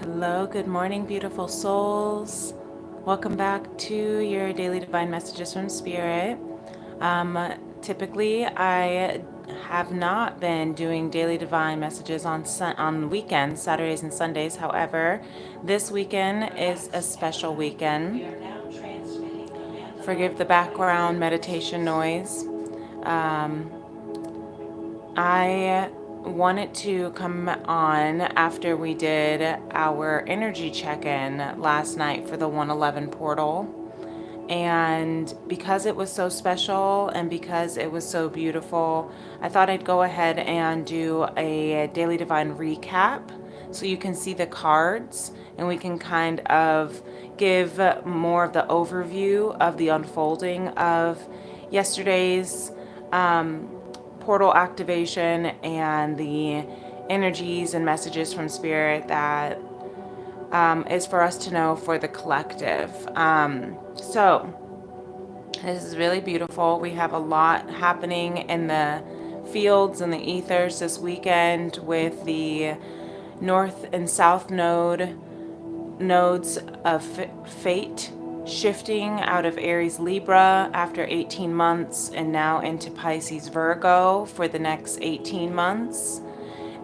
Hello, good morning, beautiful souls. Welcome back to your daily divine messages from Spirit. Typically, I have not been doing daily divine messages on weekends, Saturdays and Sundays. However, this weekend is a special weekend. Forgive the background meditation noise. I wanted to come on after we did our energy check-in last night for the 111 portal. And because it was so special and because it was so beautiful, I thought I'd go ahead and do a daily divine recap so you can see the cards and we can kind of give more of the overview of the unfolding of yesterday's portal activation and the energies and messages from Spirit that is for us to know for the collective. So this is really beautiful. We have a lot happening in the fields and the ethers this weekend with the north and south nodes of fate shifting out of Aries Libra after 18 months and now into Pisces Virgo for the next 18 months.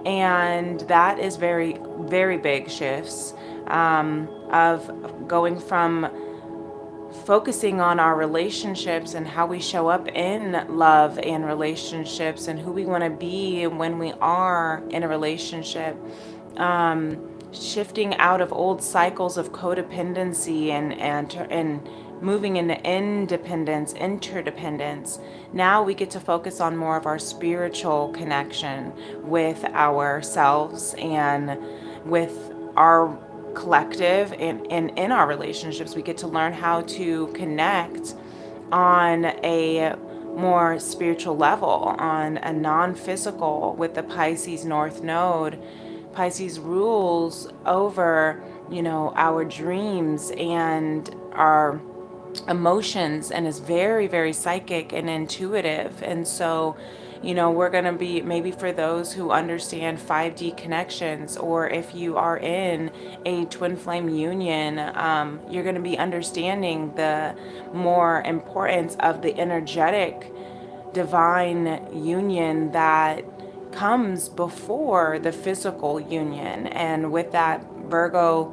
And that is very, very big shifts of going from focusing on our relationships and how we show up in love and relationships and who we want to be when we are in a relationship, shifting out of old cycles of codependency and moving into independence, interdependence. Now we get to focus on more of our spiritual connection with ourselves and with our collective, and in our relationships we get to learn how to connect on a more spiritual level, on a non-physical, with the Pisces North Node. Pisces rules over, our dreams and our emotions and is very, very psychic and intuitive. And so, we're going to be, maybe for those who understand 5D connections, or if you are in a twin flame union, you're going to be understanding the more importance of the energetic divine union that comes before the physical union. And with that Virgo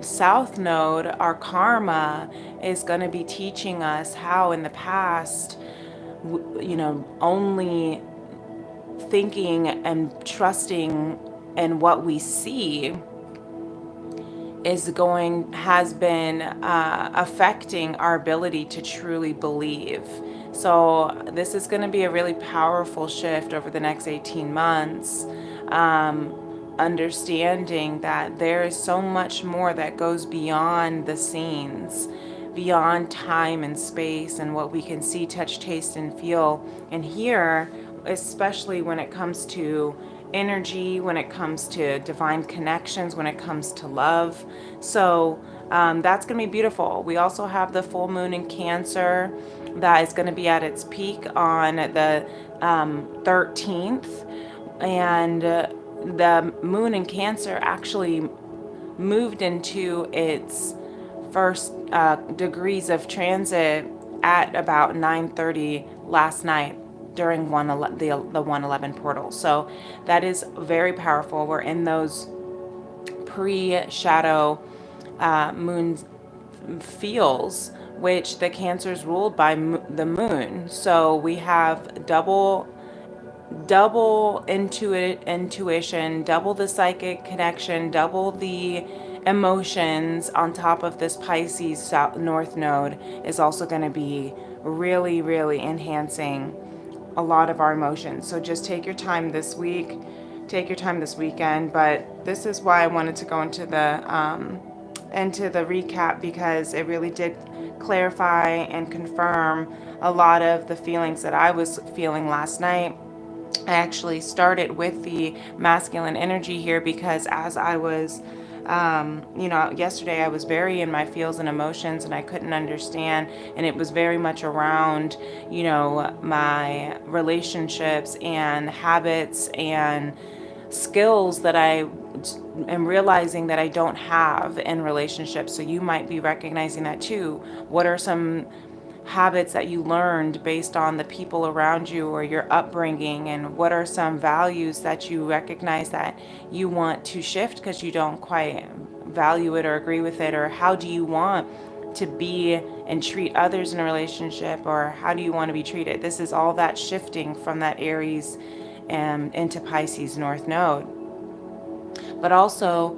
South Node, our karma is going to be teaching us how in the past, only thinking and trusting in what we see has been affecting our ability to truly believe. So this is going to be a really powerful shift over the next 18 months. Understanding that there is so much more that goes beyond the scenes, beyond time and space, and what we can see, touch, taste, and feel and hear, especially when it comes to energy, when it comes to divine connections, when it comes to love. So that's going to be beautiful. We also have the full moon in Cancer that is going to be at its peak on the 13th. And the moon in Cancer actually moved into its first degrees of transit at about 9:30 last night during the 111 portal. So that is very powerful. We're in those pre-shadow moon feels, which the Cancer's ruled by the moon. So we have double intuition, double the psychic connection, double the emotions on top of this Pisces South North Node is also going to be really, really enhancing a lot of our emotions. So just take your time this week, take your time this weekend. But this is why I wanted to go into the recap, because it really did clarify and confirm a lot of the feelings that I was feeling last night. I actually started with the masculine energy here because as I was, yesterday I was very in my feels and emotions and I couldn't understand. And it was very much around, my relationships and habits and skills that I am realizing that I don't have in relationships. So you might be recognizing that too. What are some habits that you learned based on the people around you or your upbringing, and what are some values that you recognize that you want to shift because you don't quite value it or agree with it? Or how do you want to be and treat others in a relationship, or how do you want to be treated? This is all that shifting from that Aries into Pisces North Node, but also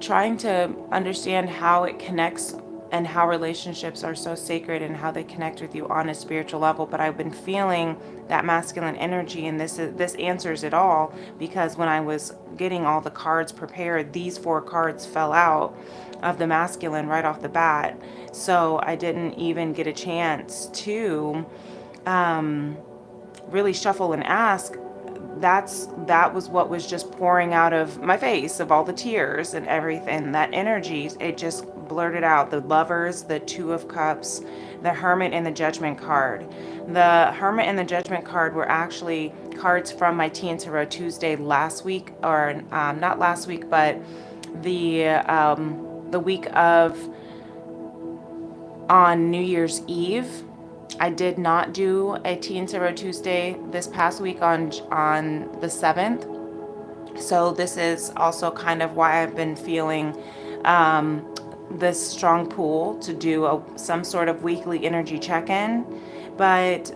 trying to understand how it connects and how relationships are so sacred and how they connect with you on a spiritual level. But I've been feeling that masculine energy, and this answers it all, because when I was getting all the cards prepared, these 4 cards fell out of the masculine right off the bat. So I didn't even get a chance to really shuffle and ask. That was what was just pouring out of my face, of all the tears and everything. That energy, it just blurted out. The Lovers, the 2 of Cups, the Hermit, and the Judgment card. The Hermit and the Judgment card were actually cards from my Tea+Tarot Tuesday last week, or not last week, but the week of on New Year's Eve. I did not do a Tea+Tarot Tuesday this past week on the 7th. So this is also kind of why I've been feeling this strong pull to do some sort of weekly energy check-in. But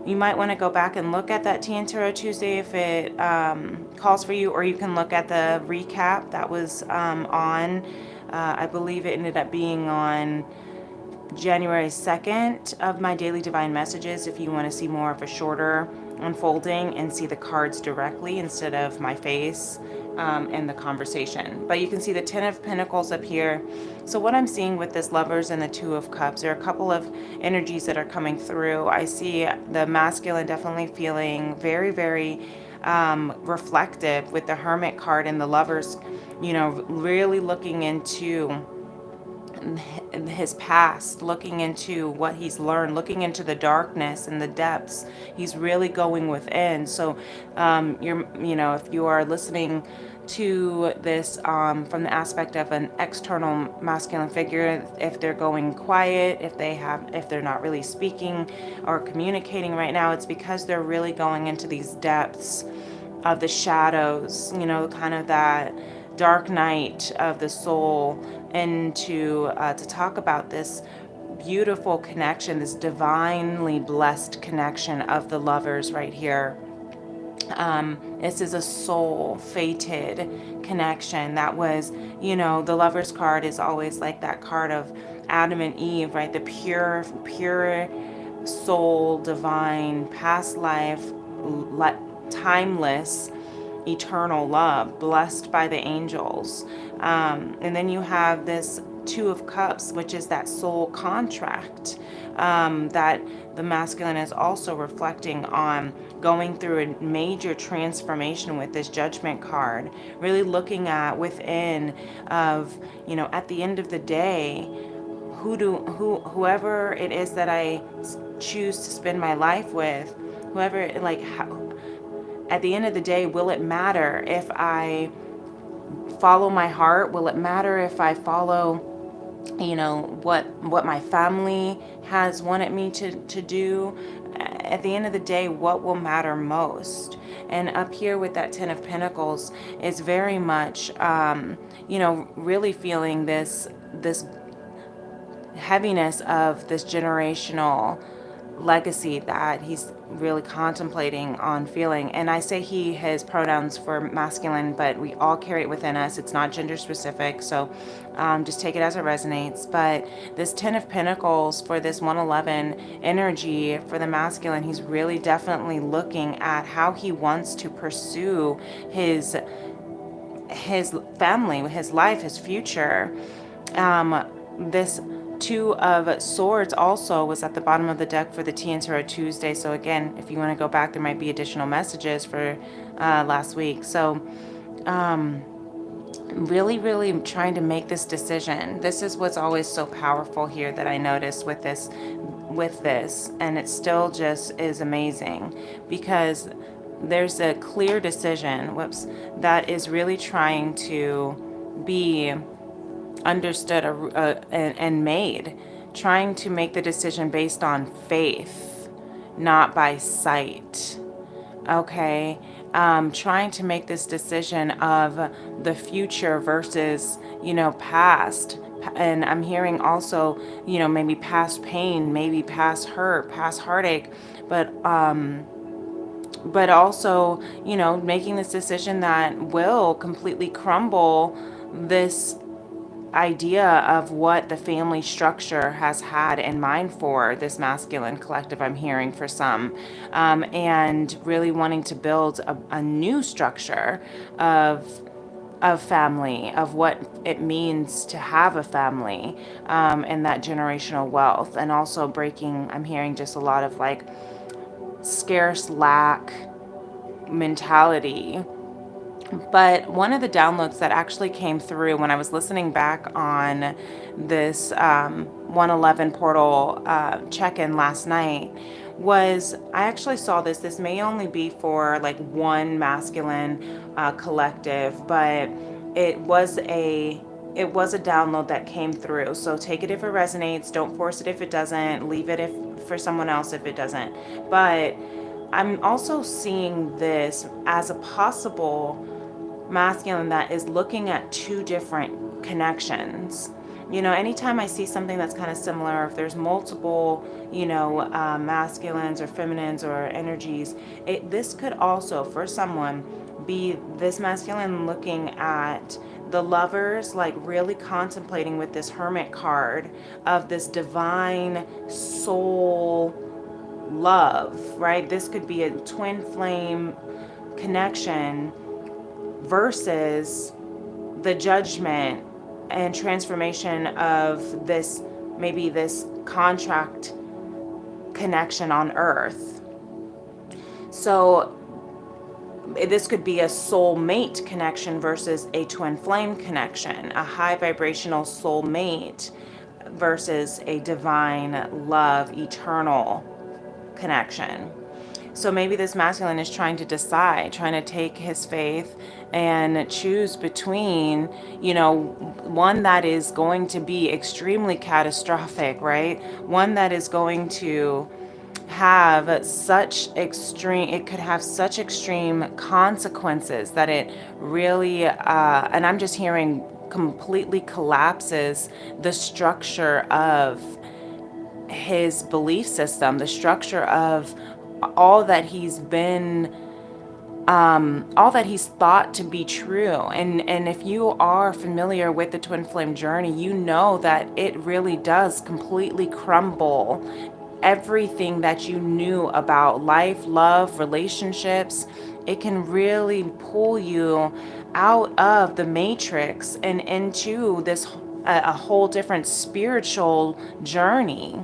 you might want to go back and look at that Tea+Tarot Tuesday if it calls for you, or you can look at the recap that was on, I believe it ended up being on January 2nd of my Daily Divine Messages, if you want to see more of a shorter unfolding and see the cards directly instead of my face in the conversation. But you can see the 10 of Pentacles up here. So what I'm seeing with this Lovers and the 2 of Cups, there are a couple of energies that are coming through. I see the masculine definitely feeling very, very reflective with the Hermit card, and the Lovers, you know, really looking into his past, looking into what he's learned, looking into the darkness and the depths. He's really going within. So if you are listening to this from the aspect of an external masculine figure, if they're going quiet, if they're not really speaking or communicating right now, it's because they're really going into these depths of the shadows, kind of that dark night of the soul, and to talk about this beautiful connection, this divinely blessed connection of the Lovers right here. This is a soul fated connection that was, the Lovers card is always like that card of Adam and Eve, right? The pure soul, divine, past life, timeless, eternal love, blessed by the angels. And then you have this 2 of Cups, which is that soul contract that the masculine is also reflecting on, going through a major transformation with this Judgment card, really looking at within of, at the end of the day, whoever it is that I choose to spend my life with, at the end of the day, will it matter if I follow my heart? Will it matter if I follow, what my family has wanted me to do? At the end of the day, what will matter most? And up here with that 10 of Pentacles is very much, really feeling this heaviness of this generational legacy that he's really contemplating on feeling. And I say he, his pronouns for masculine, but we all carry it within us. It's not gender specific, so just take it as it resonates. But this 10 of Pentacles for this 111 energy for the masculine, he's really definitely looking at how he wants to pursue his family, his life, his future. This 2 of Swords also was at the bottom of the deck for the Tea+Tarot Tuesday. So again, if you want to go back, there might be additional messages for last week. So really, really trying to make this decision. This is what's always so powerful here that I noticed with this, and it still just is amazing, because there's a clear decision, that is really trying to be understood and made, trying to make the decision based on faith, not by sight. Okay. Trying to make this decision of the future versus, past. And I'm hearing also, maybe past pain, maybe past hurt, past heartache, but also, making this decision that will completely crumble this idea of what the family structure has had in mind for this masculine collective, I'm hearing for some, and really wanting to build a new structure of family, of what it means to have a family, and that generational wealth, and also breaking, I'm hearing just a lot of like scarce lack mentality. But one of the downloads that actually came through when I was listening back on this 111 portal check-in last night was, I actually saw this. This may only be for like one masculine collective, but it was a download that came through. So take it if it resonates. Don't force it if it doesn't. Leave it for someone else if it doesn't. But I'm also seeing this as a possible masculine that is looking at two different connections. Anytime I see something that's kind of similar, if there's multiple, masculines or feminines or energies, this could also, for someone, be this masculine looking at the lovers, like really contemplating with this hermit card of this divine soul love, right? This could be a twin flame connection versus the judgment and transformation of this, maybe this contract connection on earth. So this could be a soulmate connection versus a twin flame connection, a high vibrational soulmate versus a divine love, eternal connection. So maybe this masculine is trying to decide, trying to take his faith and choose between, one that is going to be extremely catastrophic, right? One that is going to have such extreme, it could have such extreme consequences that it really, and I'm just hearing completely collapses the structure of his belief system, the structure of all that he's been, all that he's thought to be true. And if you are familiar with the twin flame journey, you know that it really does completely crumble everything that you knew about life, love, relationships. It can really pull you out of the matrix and into this a whole different spiritual journey.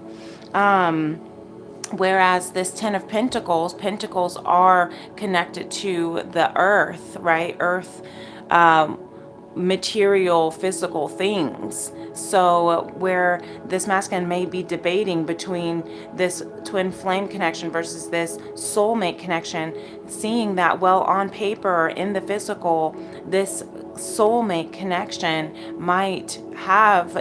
Whereas this 10 of Pentacles are connected to the earth, right? Earth, material, physical things. So where this masculine may be debating between this twin flame connection versus this soulmate connection, seeing that, well, on paper, in the physical, this soulmate connection might have,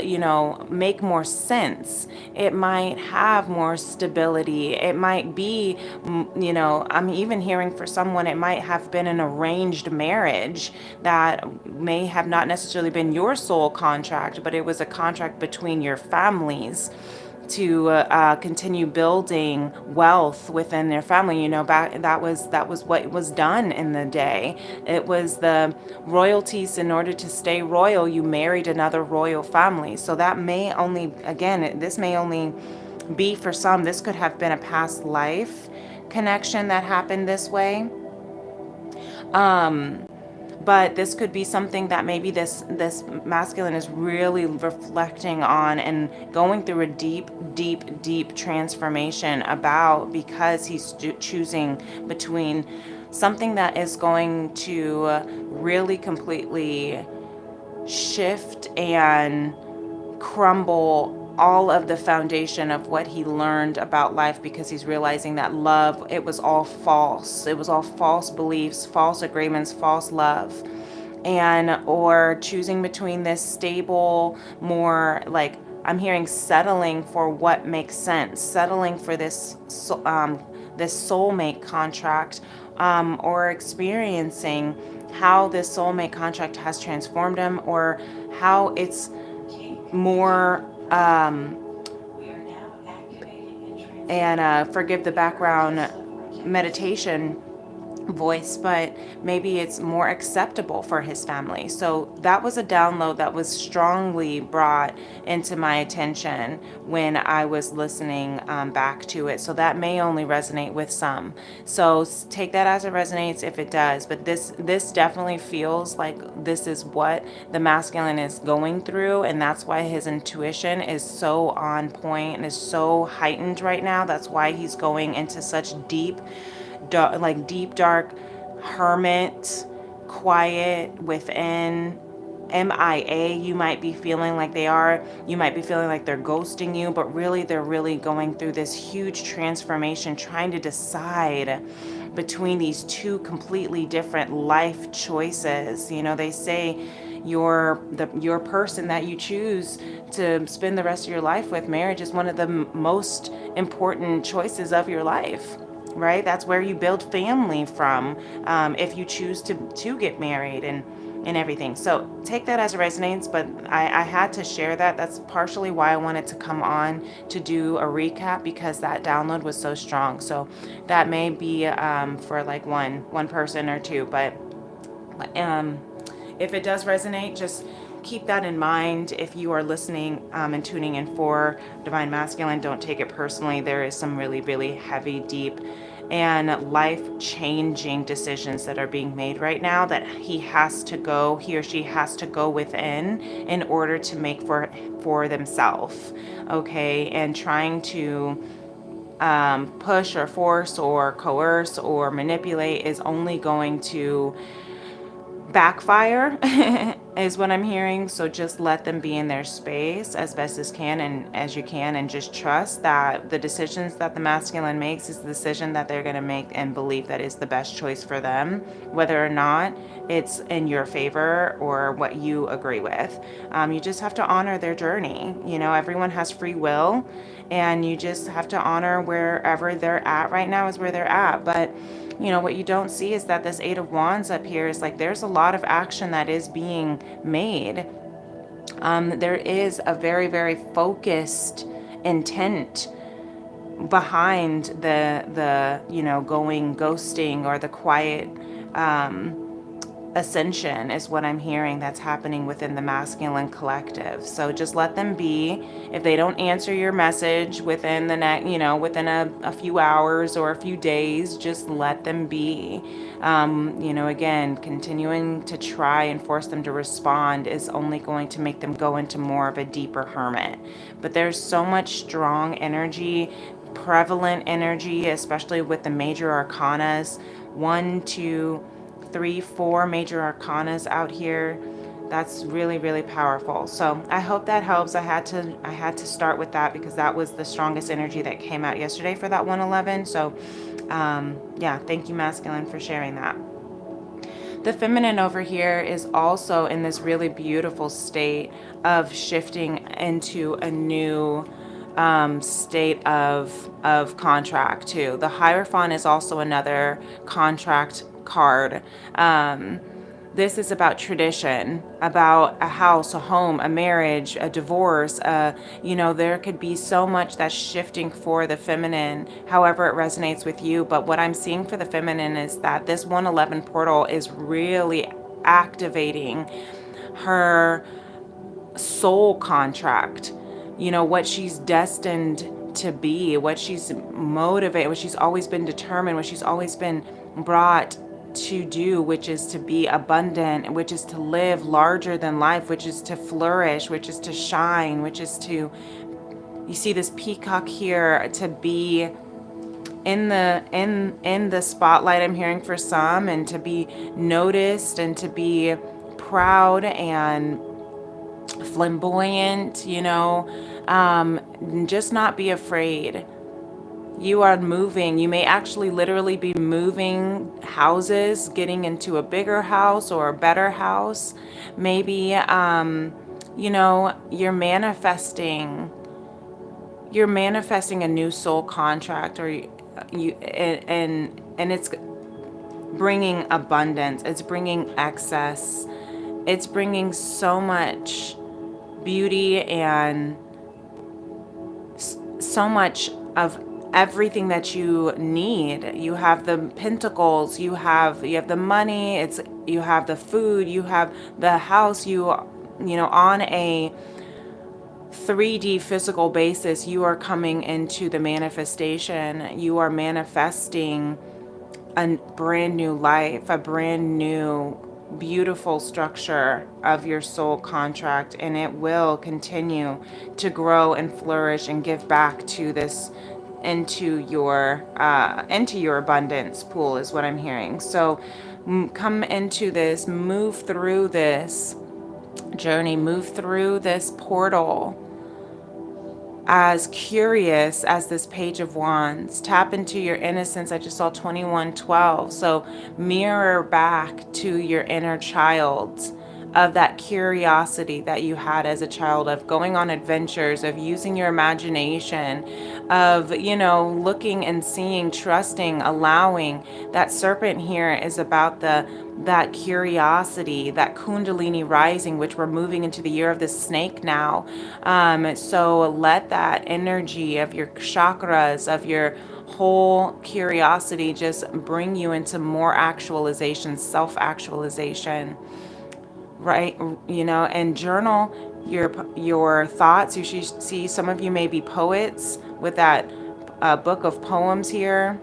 make more sense. It might have more stability. It might be, I'm even hearing for someone, it might have been an arranged marriage that may have not necessarily been your soul contract, but it was a contract between your families to continue building wealth within their family. That was what was done in the day. It was the royalties. In order to stay royal, you married another royal family. So that may only, again, this may only be for some. This could have been a past life connection that happened this way. But this could be something that maybe this masculine is really reflecting on and going through a deep transformation about, because he's choosing between something that is going to really completely shift and crumble all of the foundation of what he learned about life, because he's realizing that love, it was all false. It was all false beliefs, false agreements, false love. And or choosing between this stable, more like, I'm hearing settling for what makes sense, settling for this soulmate contract, or experiencing how this soulmate contract has transformed him, or how it's more, and forgive the background meditation voice, but maybe it's more acceptable for his family. So that was a download that was strongly brought into my attention when I was listening back to it. So that may only resonate with some. So take that as it resonates if it does. But this definitely feels like this is what the masculine is going through, and that's why his intuition is so on point and is so heightened right now. That's why he's going into such deep dark hermit, quiet within, MIA. You might be feeling like they are. You might be feeling like they're ghosting you, but really they're really going through this huge transformation, trying to decide between these two completely different life choices. You know, they say your person that you choose to spend the rest of your life with, marriage is one of the most important choices of your life, right? That's where you build family from, if you choose to get married and everything. So take that as it resonates, but I had to share that. That's partially why I wanted to come on to do a recap, because that download was so strong. So that may be for like one person or two, but if it does resonate, just keep that in mind. If you are listening and tuning in for Divine Masculine, don't take it personally. There is some really, really heavy, deep, and life-changing decisions that are being made right now that he or she has to go within in order to make for themselves, okay? And trying to push or force or coerce or manipulate is only going to backfire is what I'm hearing. So just let them be in their space as best as you can, and just trust that the decisions that the masculine makes is the decision that they're going to make, and believe that is the best choice for them, whether or not it's in your favor or what you agree with. You just have to honor their journey. You know, everyone has free will, and you just have to honor wherever they're at right now is where they're at. But you know, what you don't see is that this Eight of Wands up here is like, there's a lot of action that is being made. There is a very, very focused intent behind the going ghosting, or the quiet ascension is what I'm hearing that's happening within the masculine collective. So just let them be. If they don't answer your message within the next, within a few hours or a few days, just let them be. Again, continuing to try and force them to respond is only going to make them go into more of a deeper hermit. But there's so much strong energy, prevalent energy, especially with the major arcanas. 1, 2, 3, 4 major arcanas out here. That's really, really powerful. So I hope that helps. I had to start with that because that was the strongest energy that came out yesterday for that 111. So yeah, thank you, masculine, for sharing that. The feminine over here is also in this really beautiful state of shifting into a new state of contract too. The Hierophant is also another contract card. This is about tradition, about a house, a home, a marriage, a divorce. There could be so much that's shifting for the feminine, however it resonates with you. But what I'm seeing for the feminine is that this 111 portal is really activating her soul contract. What she's destined to be, what she's motivated, what she's always been determined, what she's always been brought to do, which is to be abundant, which is to live larger than life, which is to flourish, which is to shine, which is to, you see this peacock here, to be in the spotlight, I'm hearing for some, and to be noticed and to be proud and flamboyant, Just not be afraid. You are moving. You may actually literally be moving houses, getting into a bigger house or a better house. Maybe, you know, you're manifesting a new soul contract, or and it's bringing abundance. It's bringing excess. It's bringing so much beauty and so much of everything that you need. You have the pentacles, you have the money, you have the food, you have the house, you know, on a 3D physical basis, you are coming into the manifestation. You are manifesting a brand new life, a brand new beautiful structure of your soul contract, and it will continue to grow and flourish and give back to this into your abundance pool is what I'm hearing. So come into this, move through this journey, move through this portal as curious as this Page of Wands. Tap into your innocence. I just saw 2112. So mirror back to your inner child of that curiosity that you had as a child, of going on adventures, of using your imagination, of, you know, looking and seeing, trusting, allowing. That serpent here is about that curiosity, that kundalini rising, which we're moving into the year of the snake now. So let that energy of your chakras, of your whole curiosity, just bring you into more actualization, self-actualization, right? You know, and journal your thoughts. You should see, some of you may be poets with that book of poems here,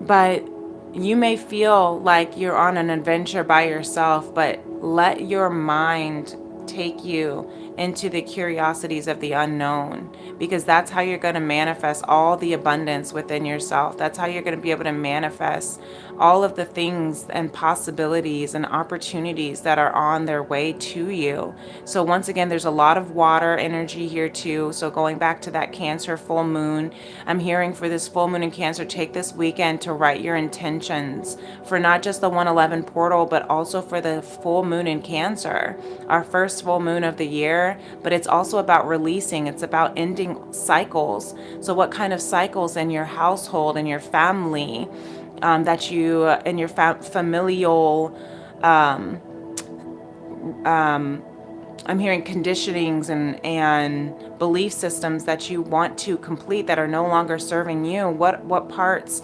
but you may feel like you're on an adventure by yourself, but let your mind take you into the curiosities of the unknown, because that's how you're going to manifest all the abundance within yourself. That's how you're going to be able to manifest all of the things and possibilities and opportunities that are on their way to you. So once again, there's a lot of water energy here too. So going back to that Cancer full moon, I'm hearing for this full moon in Cancer, take this weekend to write your intentions for not just the 111 portal, but also for the full moon in Cancer, our first full moon of the year. But it's also about releasing. It's about ending cycles. So what kind of cycles in your household, in your family, that you, in your familial, I'm hearing conditionings and belief systems that you want to complete that are no longer serving you. What parts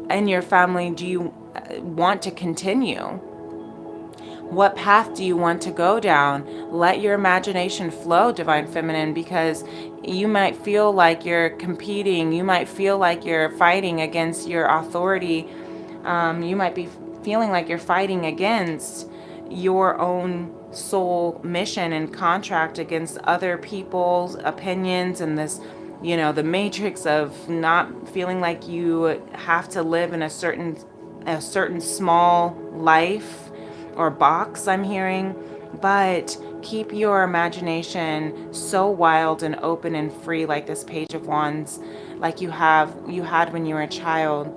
in your family do you want to continue? What path do you want to go down? Let your imagination flow, Divine Feminine, because you might feel like you're competing. You might feel like you're fighting against your authority. You might be feeling like you're fighting against your own soul mission and contract, against other people's opinions, and this, you know, the matrix of not feeling like you have to live in a certain small life or box, I'm hearing. But keep your imagination so wild and open and free, like this Page of Wands, like you had when you were a child.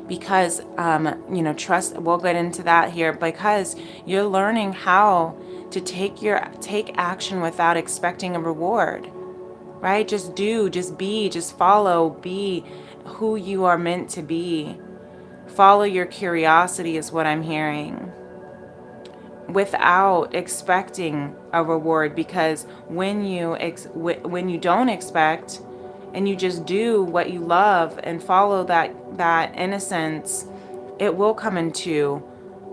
Because you know, trust, we'll get into that here, because you're learning how to take action without expecting a reward, right? Just do, just be, just follow, be who you are meant to be. Follow your curiosity is what I'm hearing, without expecting a reward. Because when you don't expect, and you just do what you love and follow that innocence, it will come into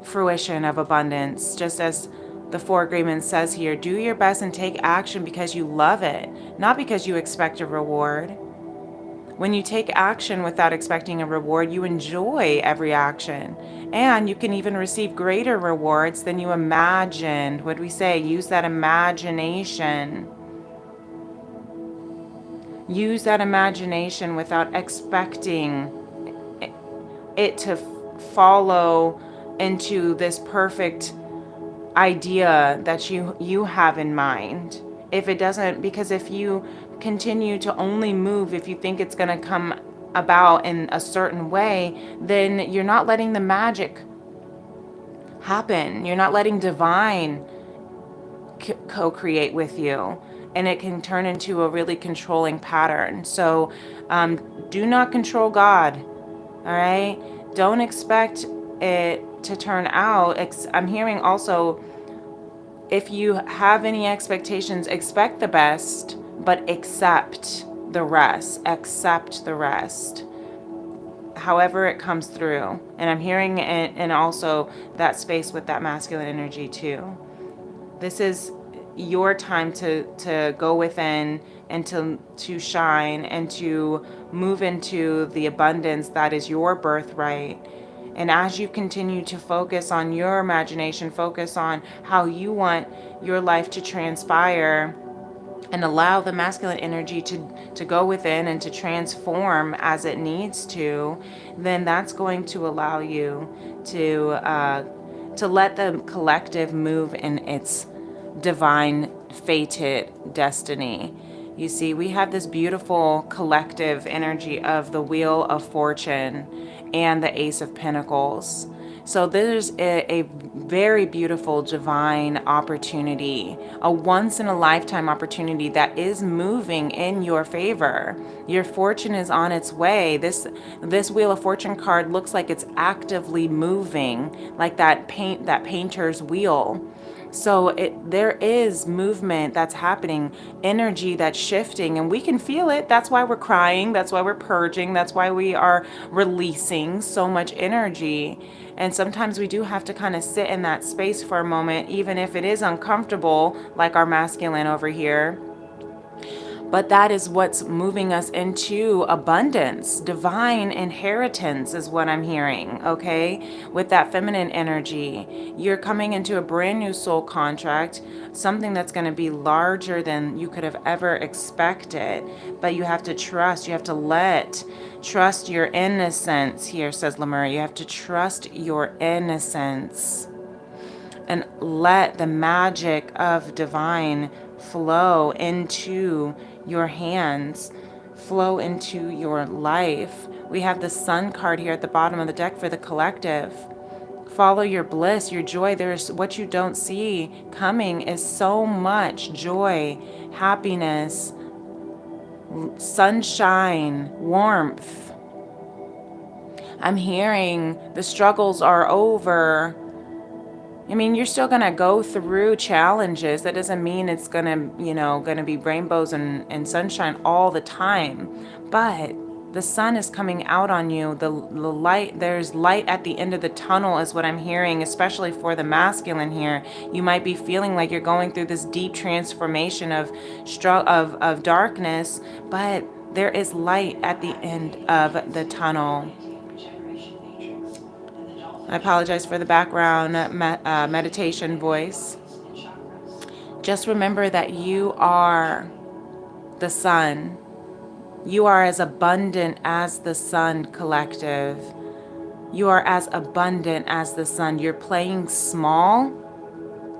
fruition of abundance. Just as the Four Agreements says here, do your best and take action because you love it, not because you expect a reward. When you take action without expecting a reward, you enjoy every action, and you can even receive greater rewards than you imagined. What do we say? Use that imagination. Use that imagination without expecting it to follow into this perfect idea that you have in mind. if it doesn't, because if you continue to only move if you think it's going to come about in a certain way, then you're not letting the magic happen. You're not letting divine co-create with you, and it can turn into a really controlling pattern. So do not control God. All right, don't expect it to turn out. I'm hearing also, if you have any expectations, expect the best, but accept the rest. Accept the rest, however it comes through. And I'm hearing it, and also that space with that masculine energy too. This is your time to go within and to shine and to move into the abundance that is your birthright. And as you continue to focus on your imagination, focus on how you want your life to transpire, and allow the masculine energy to go within and to transform as it needs to, then that's going to allow you to let the collective move in its divine fated destiny. You see, we have this beautiful collective energy of the Wheel of Fortune and the Ace of Pentacles. So there's a very beautiful divine opportunity, a once in a lifetime opportunity that is moving in your favor. Your fortune is on its way. This Wheel of Fortune card looks like it's actively moving, like that painter's wheel. So there is movement that's happening, energy that's shifting, and we can feel it. That's why we're crying. That's why we're purging. That's why we are releasing so much energy. And sometimes we do have to kind of sit in that space for a moment, even if it is uncomfortable, like our masculine over here. But that is what's moving us into abundance. Divine inheritance is what I'm hearing, okay? With that feminine energy, you're coming into a brand new soul contract, something that's going to be larger than you could have ever expected. But you have to trust, you have to trust your innocence here, says Lemur. You have to trust your innocence and let the magic of divine flow into your hands, flow into your life. We have the Sun card here at the bottom of the deck for the collective. Follow your bliss, your joy. There's what you don't see coming is so much joy, happiness, sunshine, warmth. I'm hearing the struggles are over. I mean, you're still going to go through challenges. That doesn't mean it's going to be rainbows and sunshine all the time. But the sun is coming out on you. The light, there's light at the end of the tunnel is what I'm hearing, especially for the masculine here. You might be feeling like you're going through this deep transformation of darkness, but there is light at the end of the tunnel. I apologize for the background meditation voice. Just remember that you are the sun. You are as abundant as the sun, collective. You are as abundant as the sun. You're playing small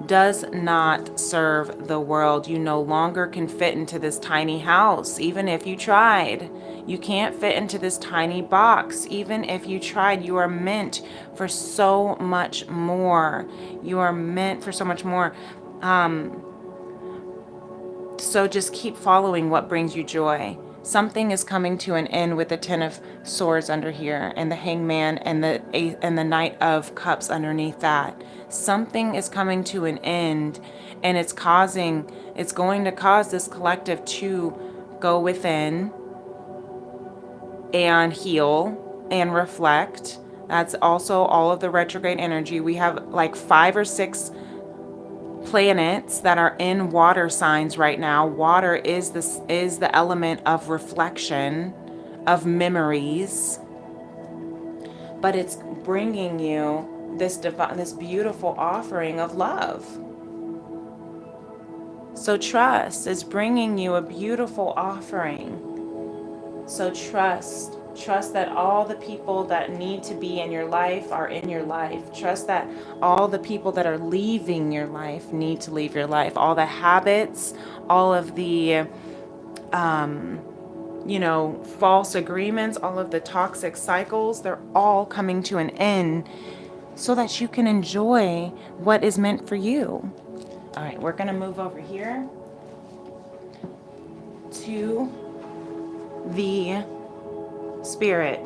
does not serve the world. You no longer can fit into this tiny house, even if you tried. You can't fit into this tiny box, even if you tried. You are meant for so much more. You are meant for so much more. So just keep following what brings you joy. Something is coming to an end with the Ten of Swords under here, and the Hangman, and the Knight of Cups underneath that. Something is coming to an end, and it's going to cause this collective to go within and heal and reflect. That's also all of the retrograde energy. We have like 5 or 6 planets that are in water signs right now. Water is the element of reflection, of memories, but it's bringing you this beautiful offering of love. So trust is bringing you a beautiful offering. So trust Trust that all the people that need to be in your life are in your life. Trust that all the people that are leaving your life need to leave your life. All the habits, all of the, false agreements, all of the toxic cycles, they're all coming to an end so that you can enjoy what is meant for you. All right, we're going to move over here to the Spirit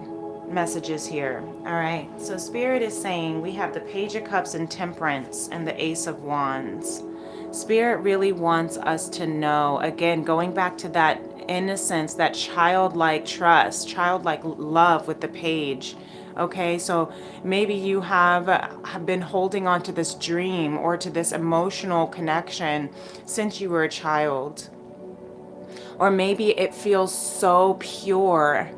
messages here. All right, so Spirit is saying we have the Page of Cups and Temperance and the Ace of Wands. Spirit really wants us to know, again, going back to that innocence, that childlike trust, childlike love with the page. Okay, so maybe you have been holding on to this dream or to this emotional connection since you were a child. Or maybe it feels so pure.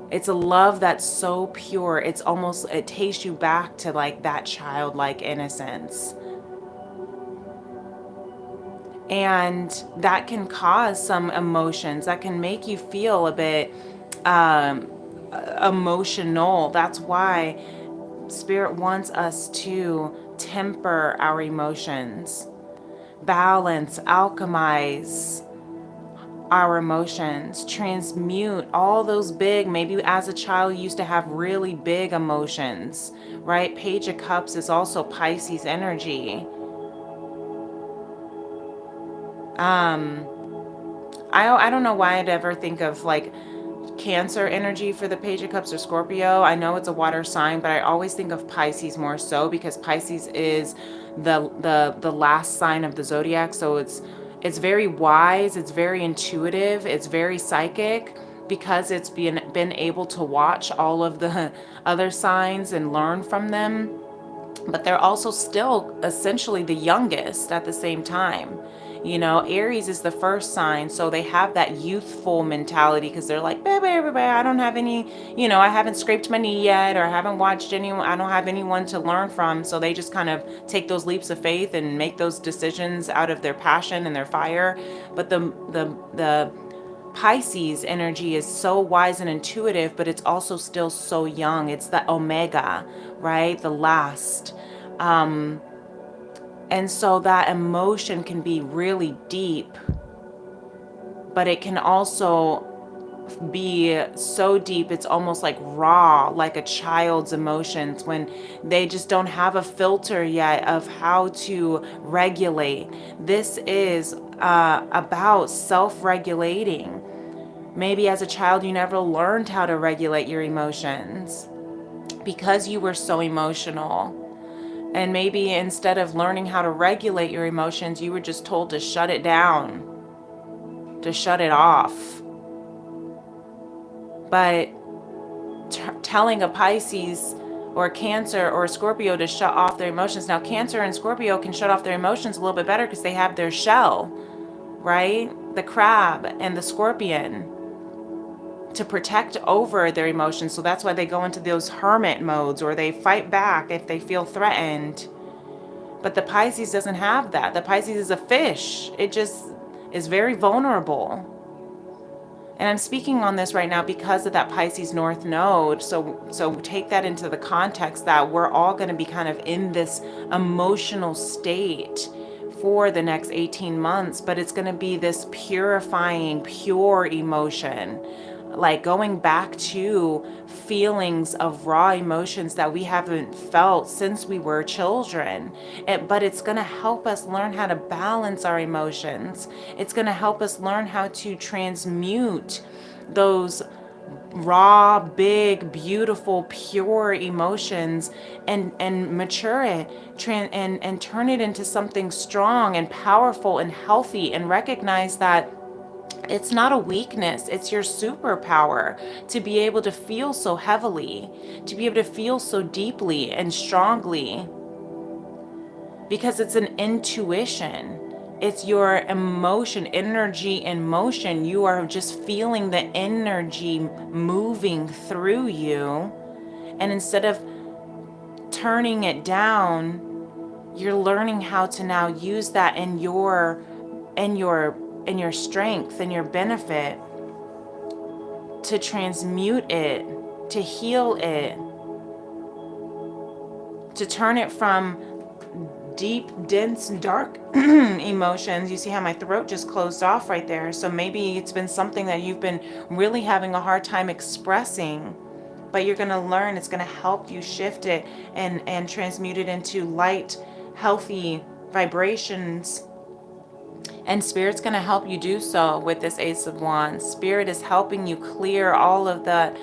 It's a love that's so pure. It's almost, it takes you back to like that childlike innocence. And that can cause some emotions, that can make you feel a bit emotional. That's why Spirit wants us to temper our emotions, balance, alchemize our emotions, transmute all those big, maybe as a child you used to have really big emotions, right? Page of Cups is also Pisces energy. I don't know why I'd ever think of like Cancer energy for the Page of Cups or Scorpio. I know it's a water sign, but I always think of Pisces more so because Pisces is the last sign of the zodiac. So it's very wise, it's very intuitive, it's very psychic because it's been able to watch all of the other signs and learn from them. But they're also still essentially the youngest at the same time. Aries is the first sign, so they have that youthful mentality because they're like, baby, everybody, I don't have any, I haven't scraped my knee yet, or I haven't watched anyone, I don't have anyone to learn from. So they just kind of take those leaps of faith and make those decisions out of their passion and their fire. But the Pisces energy is so wise and intuitive, but it's also still so young. It's the Omega, right? The last. And so that emotion can be really deep, but it can also be so deep it's almost like raw, like a child's emotions when they just don't have a filter yet of how to regulate. This is about self-regulating. Maybe as a child you never learned how to regulate your emotions because you were so emotional. And maybe instead of learning how to regulate your emotions, you were just told to shut it down, to shut it off. But telling a Pisces or a Cancer or a Scorpio to shut off their emotions. Now, Cancer and Scorpio can shut off their emotions a little bit better because they have their shell, right? The crab and the scorpion to protect over their emotions. So that's why they go into those hermit modes or they fight back if they feel threatened. But the Pisces doesn't have that. The Pisces is a fish. It just is very vulnerable. And I'm speaking on this right now because of that Pisces North Node. So take that into the context that we're all going to be kind of in this emotional state for the next 18 months, but it's going to be this purifying, pure emotion. Like going back to feelings of raw emotions that we haven't felt since we were children. But it's going to help us learn how to balance our emotions. It's going to help us learn how to transmute those raw, big, beautiful, pure emotions and mature it and turn it into something strong and powerful and healthy, and recognize that it's not a weakness, it's your superpower to be able to feel so heavily, to be able to feel so deeply and strongly, because it's an intuition. It's your emotion, energy in motion. You are just feeling the energy moving through you. And instead of turning it down, you're learning how to now use that in your strength and your benefit to transmute it, to heal it, to turn it from deep, dense, dark emotions. You see how my throat just closed off right there? So maybe it's been something that you've been really having a hard time expressing, but you're going to learn. It's going to help you shift it and transmute it into light, healthy vibrations. And Spirit's going to help you do so with this Ace of Wands. Spirit is helping you clear all of the,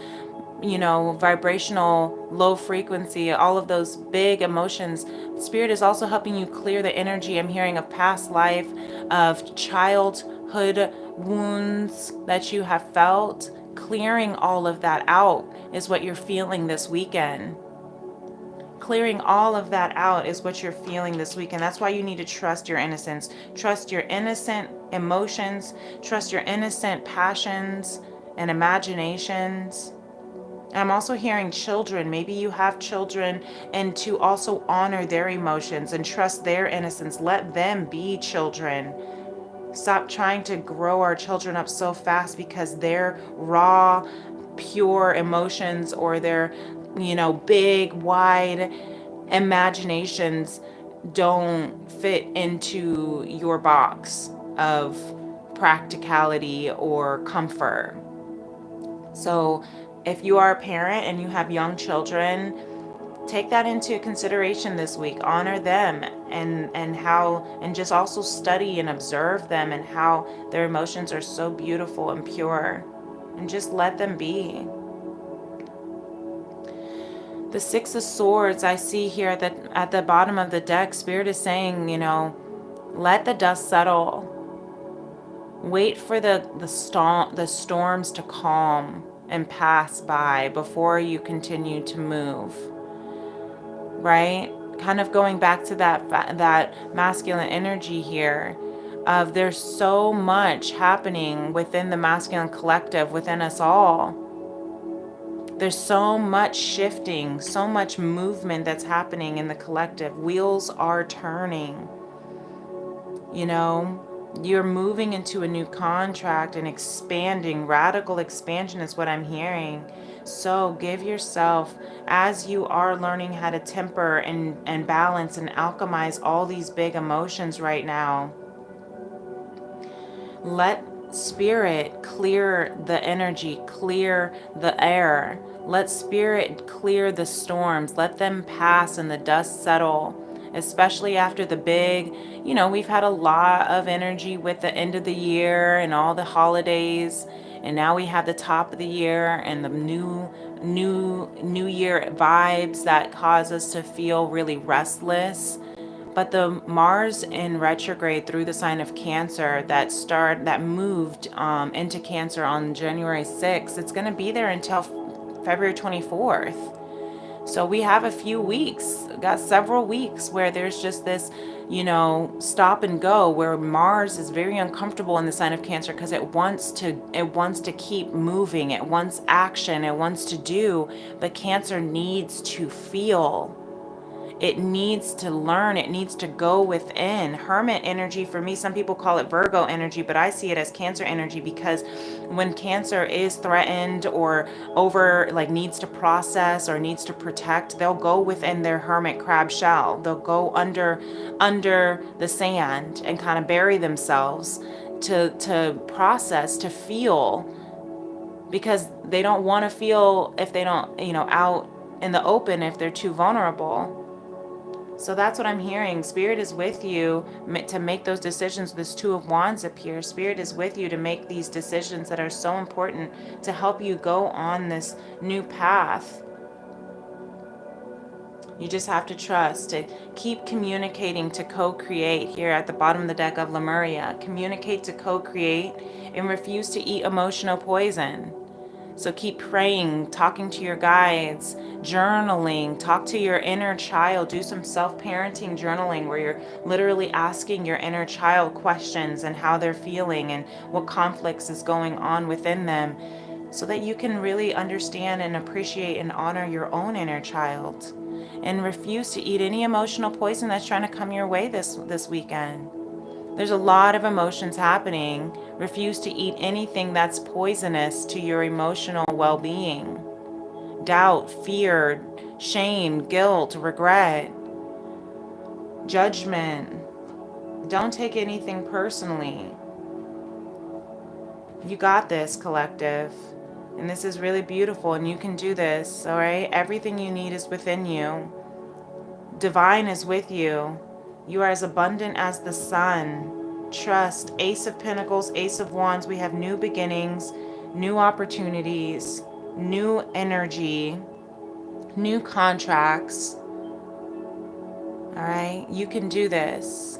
vibrational low frequency, all of those big emotions. Spirit is also helping you clear the energy, I'm hearing, of past life, of childhood wounds that you have felt. Clearing all of that out is what you're feeling this weekend. Clearing all of that out is what you're feeling this weekend. That's why you need to trust your innocence. Trust your innocent emotions. Trust your innocent passions and imaginations. I'm also hearing children. Maybe you have children, and to also honor their emotions and trust their innocence. Let them be children. Stop trying to grow our children up so fast because their raw, pure emotions or their, big, wide imaginations don't fit into your box of practicality or comfort. So if you are a parent and you have young children, take that into consideration this week. Honor them and just also study and observe them and how their emotions are so beautiful and pure, and just let them be. The Six of Swords I see here at the bottom of the deck. Spirit is saying, let the dust settle. Wait for the storms to calm and pass by before you continue to move. Right? Kind of going back to that masculine energy here of there's so much happening within the masculine collective, within us all. There's so much shifting, so much movement that's happening in the collective. Wheels are turning. You're moving into a new contract and expanding. Radical expansion is what I'm hearing. So give yourself, as you are learning how to temper and balance and alchemize all these big emotions right now, let Spirit clear the energy, clear the air. Let Spirit clear the storms. Let them pass and the dust settle. Especially after the big, we've had a lot of energy with the end of the year and all the holidays, and now we have the top of the year and the new year vibes that cause us to feel really restless. But the Mars in retrograde through the sign of Cancer that moved into Cancer on January 6th, it's going to be there until February 24th. So we have a few weeks, got several weeks where there's just this, stop and go, where Mars is very uncomfortable in the sign of Cancer because it wants to keep moving, it wants action, it wants to do, but Cancer needs to feel. It needs to learn. It needs to go within. Hermit energy for me, some people call it Virgo energy, but I see it as Cancer energy because when Cancer is threatened or needs to process or needs to protect, they'll go within their hermit crab shell. They'll go under the sand and kind of bury themselves to process, to feel, because they don't want to feel if they don't, out in the open if they're too vulnerable. So that's what I'm hearing. Spirit is with you to make those decisions. This Two of Wands up here. Spirit is with you to make these decisions that are so important to help you go on this new path. You just have to trust, to keep communicating, to co-create. Here at the bottom of the deck of Lemuria, communicate to co-create and refuse to eat emotional poison. So keep praying, talking to your guides, journaling, talk to your inner child, do some self-parenting journaling where you're literally asking your inner child questions and how they're feeling and what conflicts is going on within them, so that you can really understand and appreciate and honor your own inner child. And refuse to eat any emotional poison that's trying to come your way this weekend. There's a lot of emotions happening. Refuse to eat anything that's poisonous to your emotional well-being. Doubt, fear, shame, guilt, regret, judgment. Don't take anything personally. You got this, collective. And this is really beautiful, and you can do this, all right? Everything you need is within you. Divine is with you. You are as abundant as the sun. Trust. Ace of Pentacles, Ace of Wands. We have new beginnings, new opportunities, new energy, new contracts. All right? You can do this.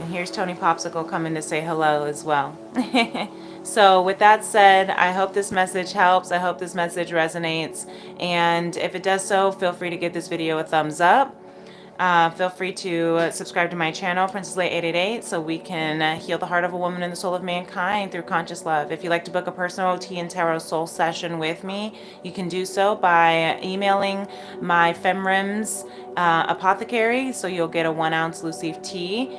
And here's Tony Popsicle coming to say hello as well. So with that said, I hope this message helps. I hope this message resonates. And if it does so, feel free to give this video a thumbs up. Feel free to subscribe to my channel, Princess Leah 888, so we can heal the heart of a woman and the soul of mankind through conscious love. If you'd like to book a personal Tea+Tarot soul session with me, you can do so by emailing my FemRems apothecary, so you'll get a 1 ounce loose leaf tea.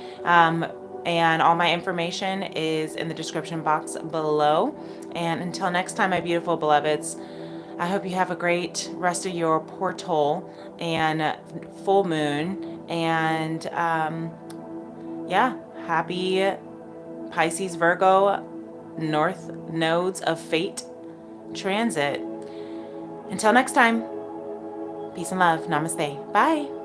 And all my information is in the description box below. And until next time, my beautiful beloveds, I hope you have a great rest of your portal and full moon. And yeah, happy Pisces, Virgo, North nodes of fate transit. Until next time, peace and love. Namaste. Bye.